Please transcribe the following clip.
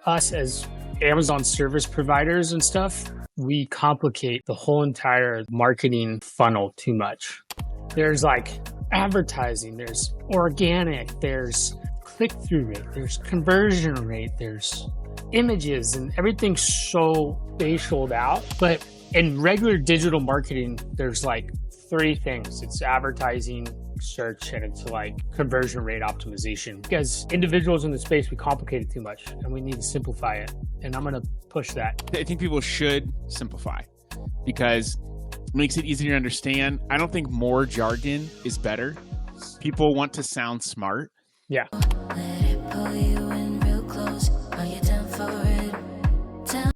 us as Amazon service providers and stuff, we complicate the whole entire marketing funnel too much. There's like advertising, there's organic, there's click-through rate, there's conversion rate, there's images, and everything's so spatialed out. But in regular digital marketing, there's like three things. It's advertising, search, and it's like conversion rate optimization. Because individuals in the space, we complicate it too much and we need to simplify it. And I'm going to push that. I think people should simplify because it makes it easier to understand. I don't think more jargon is better. People want to sound smart. Yeah. Let it pull you